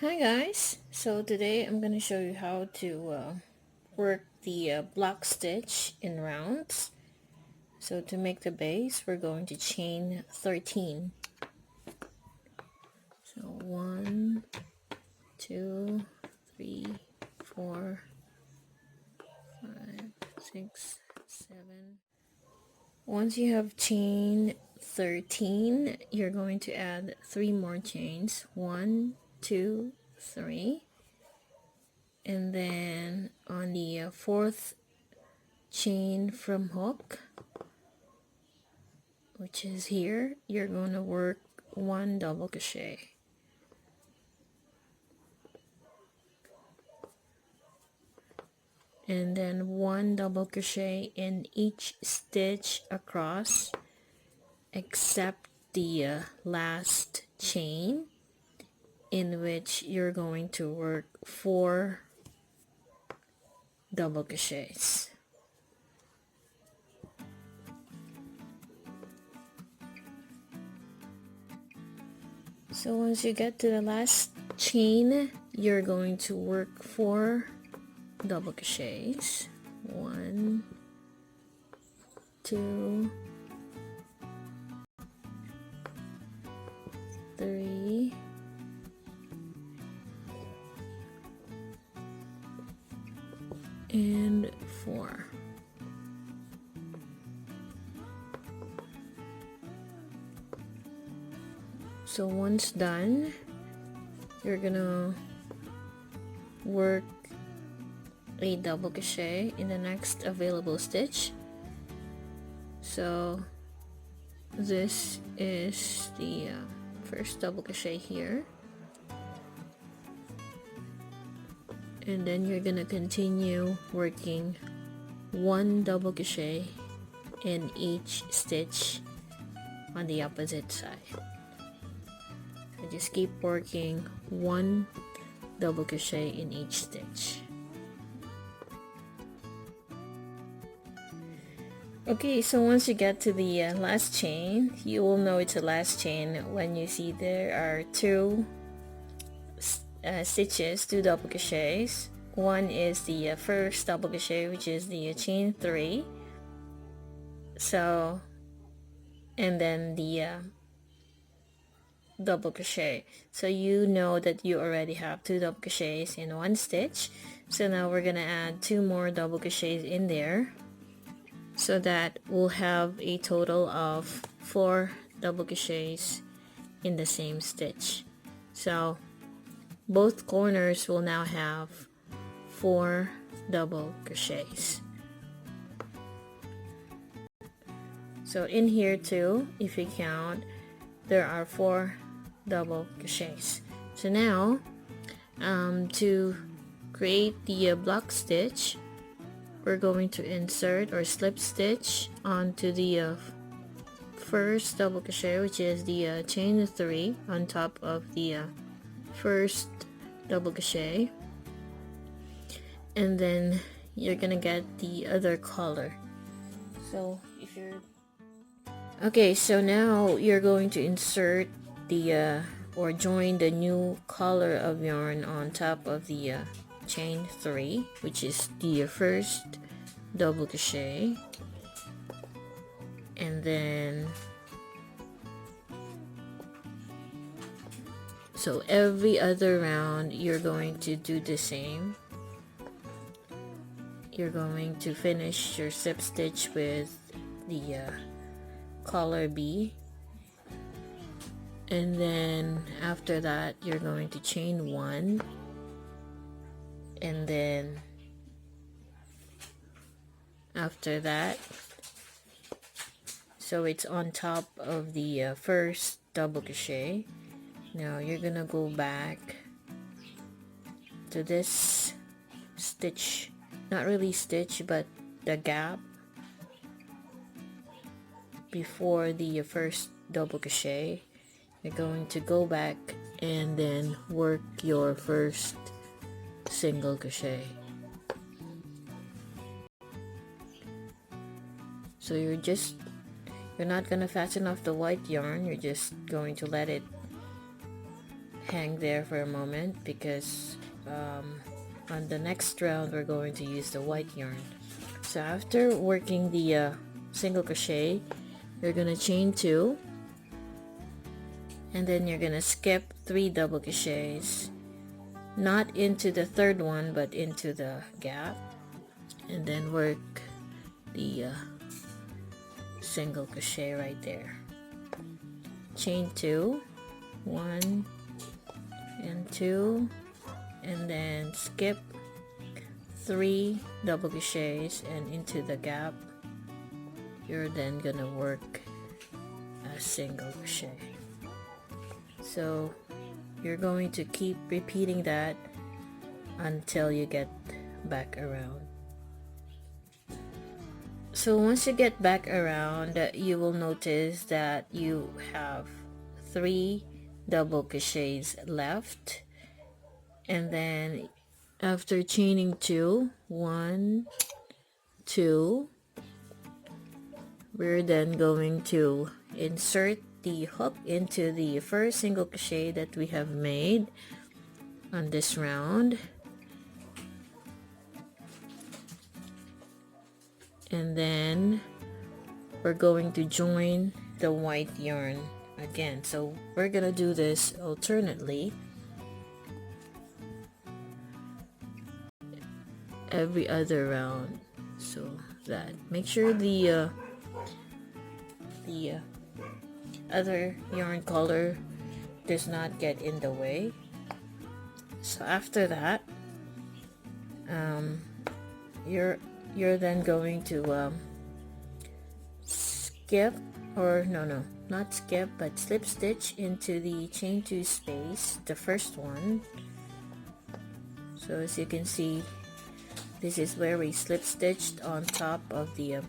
Hi guys, so today I'm going to show you how to work the block stitch in rounds. So to make the base, we're going to chain 13. So 1, 2, 3, 4, 5, 6, 7. Once you have chain 13, you're going to add 3 more chains. 1, 2, 3. And then on the fourth chain from hook, which is here, you're going to work 1 double crochet. And then 1 double crochet in each stitch across except the last chain, in which you're going to work 4 double crochets. So once you get to the last chain, you're going to work 4 double crochets. 1, 2, 3, 4. So once done, you're gonna work a double crochet in the next available stitch. So this is the first double crochet here, and then you're gonna continue working 1 double crochet in each stitch on the opposite side. So just keep working 1 double crochet in each stitch. Okay, so once you get to the last chain, you will know it's the last chain when you see there are 2 stitches, 2 double crochets. One is the first double crochet, which is the chain 3. So, and then the double crochet. So you know that you already have 2 double crochets in 1 stitch. So now we're gonna add 2 more double crochets in there, so that we'll have a total of 4 double crochets in the same stitch. So both corners will now have 4 double crochets. So in here too, if you count, there are 4 double crochets. So now to create the block stitch, we're going to insert or slip stitch onto the first double crochet, which is the chain 3 on top of the first double crochet, and then you're gonna get the other color. So if you're okay, so now you're going to insert the or join the new color of yarn on top of the chain 3, which is the first double crochet, and then so every other round you're going to do the same. You're going to finish your slip stitch with the color B, and then after that you're going to chain 1, and then after that, so it's on top of the first double crochet. Now you're gonna go back to this stitch, not really stitch, but the gap before the first double crochet. You're going to go back and then work your first single crochet. So you're not gonna fasten off the white yarn, you're just going to let it hang there for a moment because on the next round we're going to use the white yarn. So after working the single crochet, you're gonna chain 2, and then you're gonna skip 3 double crochets, not into the third one but into the gap, and then work the single crochet right there. Chain 2, 1 and 2, and then skip 3 double crochets and into the gap. You're then gonna work a single crochet. So you're going to keep repeating that until you get back around. So once you get back around, you will notice that you have 3 double crochets left, and then after chaining 2, 1, 2, we're then going to insert the hook into the first single crochet that we have made on this round, and then we're going to join the white yarn again. So we're gonna do this alternately every other round, so that make sure the other yarn color does not get in the way. So after that, you're then going to skip, or no, not skip, but slip stitch into the chain 2 space, the first one. So as you can see, this is where we slip stitched on top of the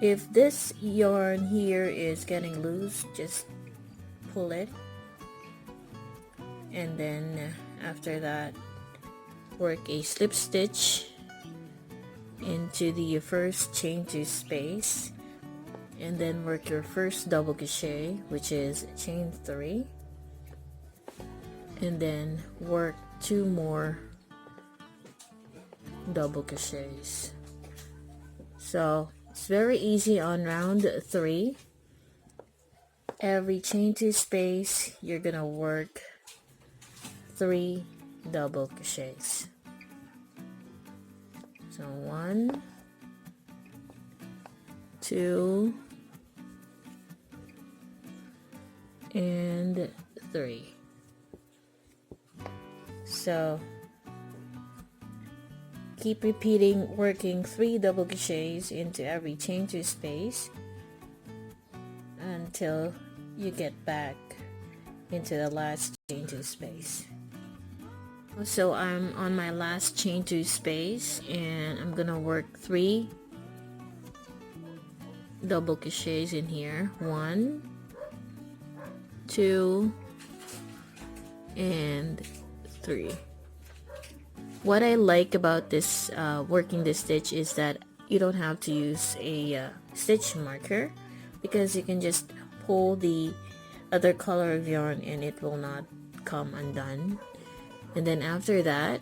if this yarn here is getting loose, just pull it, and then after that work a slip stitch into the first chain 2 space, and then work your first double crochet, which is chain 3, and then work 2 more double crochets. So it's very easy on round 3. Every chain 2 space you're gonna work 3 double crochets. So 1, 2, and 3. So keep repeating, working 3 double crochets into every chain 2 space until you get back into the last chain 2 space. So I'm on my last chain 2 space, and I'm gonna work 3 double crochets in here. 1, 2, and 3. What I like about this working this stitch is that you don't have to use a stitch marker, because you can just pull the other color of yarn and it will not come undone. And then after that,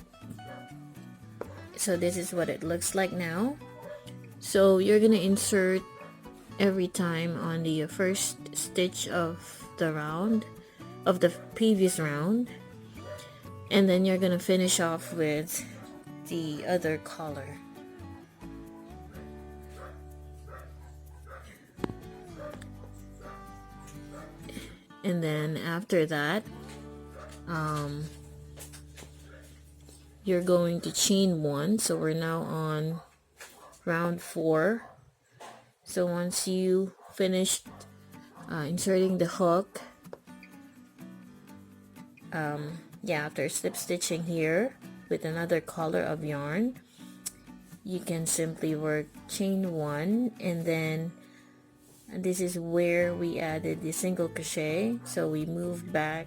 so this is what it looks like now. So you're gonna insert every time on the first stitch of the round, of the previous round, and then you're gonna finish off with the other color. And then after that, you're going to chain 1. So we're now on round 4. So once you finished inserting the hook, after slip stitching here with another color of yarn, you can simply work chain 1, and then this is where we added the single crochet. So we moved back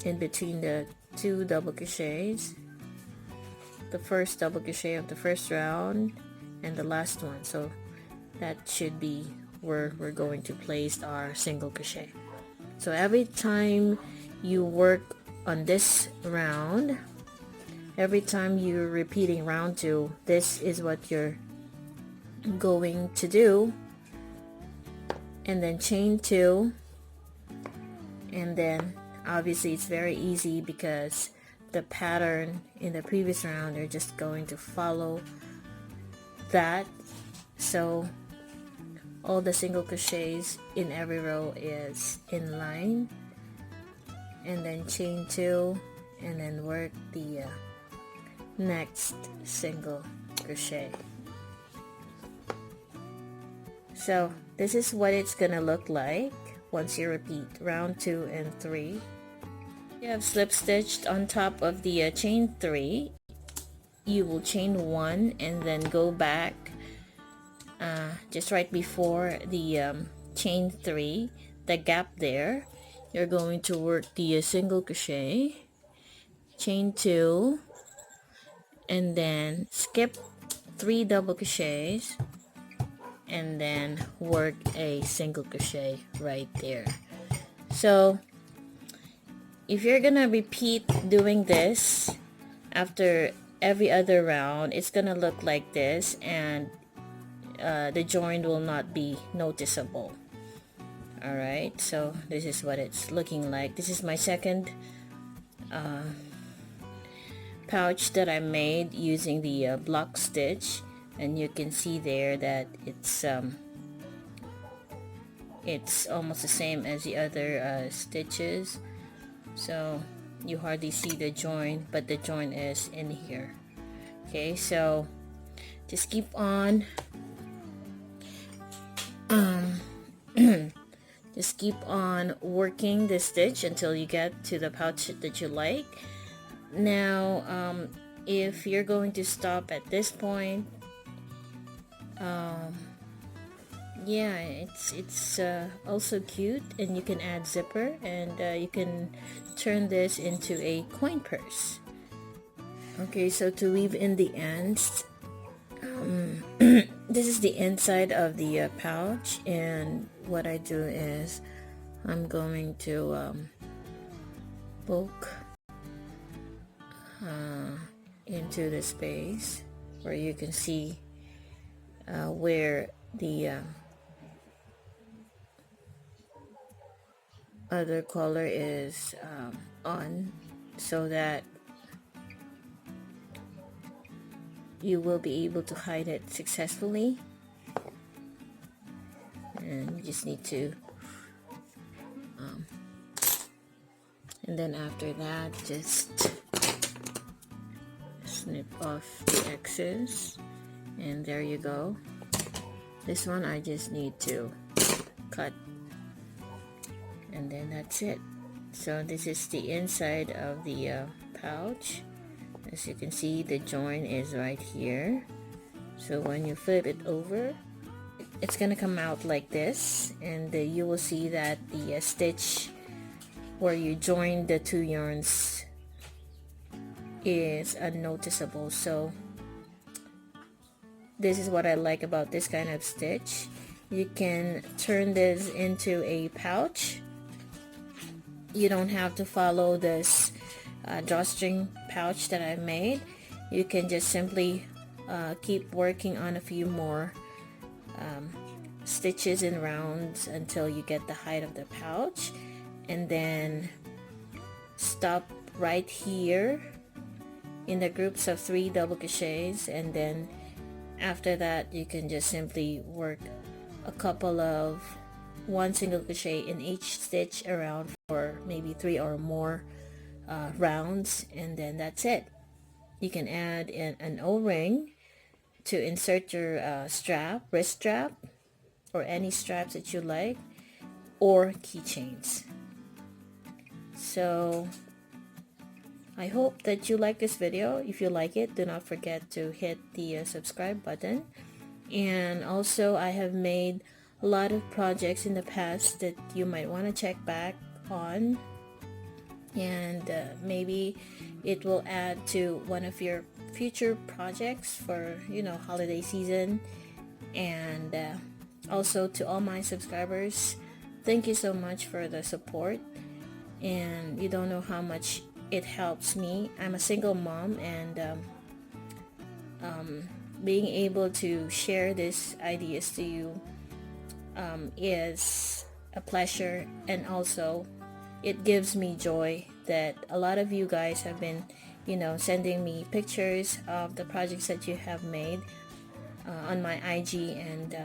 in between the 2 double crochets, the first double crochet of the first round and the last one. So that should be where we're going to place our single crochet. So every time you work on this round, every time you're repeating round 2, this is what you're going to do. And then chain 2, and then obviously it's very easy because the pattern in the previous round, you're just going to follow that. So all the single crochets in every row is in line, and then chain 2 and then work the next single crochet. So this is what it's gonna look like once you repeat round 2 and 3. You have slip stitched on top of the chain 3. You will chain 1 and then go back just right before the chain 3, the gap there. You're going to work the single crochet, chain 2, and then skip 3 double crochets, and then work a single crochet right there. So if you're gonna repeat doing this after every other round, it's gonna look like this, and the joint will not be noticeable. Alright, so this is what it's looking like. This is my second pouch that I made using the block stitch, and you can see there that it's almost the same as the other stitches, so you hardly see the joint, but the joint is in here. Okay, so just keep on just keep on working the stitch until you get to the pouch that you like. Now if you're going to stop at this point, yeah, it's also cute, and you can add zipper, and you can turn this into a coin purse. Okay, so to weave in the ends, this is the inside of the pouch, and what I do is I'm going to poke into the space where you can see where the other color is on, so that you will be able to hide it successfully. And you just need to and then after that, just snip off the excess, and there you go. This one I just need to cut, and then that's it. So this is the inside of the pouch. As you can see, the joint is right here, so when you flip it over, it's gonna come out like this, and you will see that the stitch where you join the 2 yarns is unnoticeable. So this is what I like about this kind of stitch. You can turn this into a pouch. You don't have to follow this drawstring pouch that I made. You can just simply keep working on a few more stitches and rounds until you get the height of the pouch, and then stop right here in the groups of 3 double crochets, and then after that you can just simply work a couple of 1 single crochet in each stitch around for maybe 3 or more rounds, and then that's it. You can add in an O-ring to insert your strap, wrist strap, or any straps that you like, or keychains. So I hope that you like this video. If you like it, do not forget to hit the subscribe button. And also, I have made a lot of projects in the past that you might want to check back on, and maybe it will add to one of your future projects for, you know, holiday season. And also to all my subscribers, thank you so much for the support, and you don't know how much it helps me. I'm a single mom, and being able to share these ideas to you is a pleasure, and also it gives me joy that a lot of you guys have been, sending me pictures of the projects that you have made on my IG, and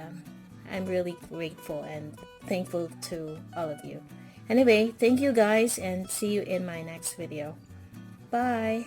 I'm really grateful and thankful to all of you. Anyway, thank you guys, and see you in my next video. Bye.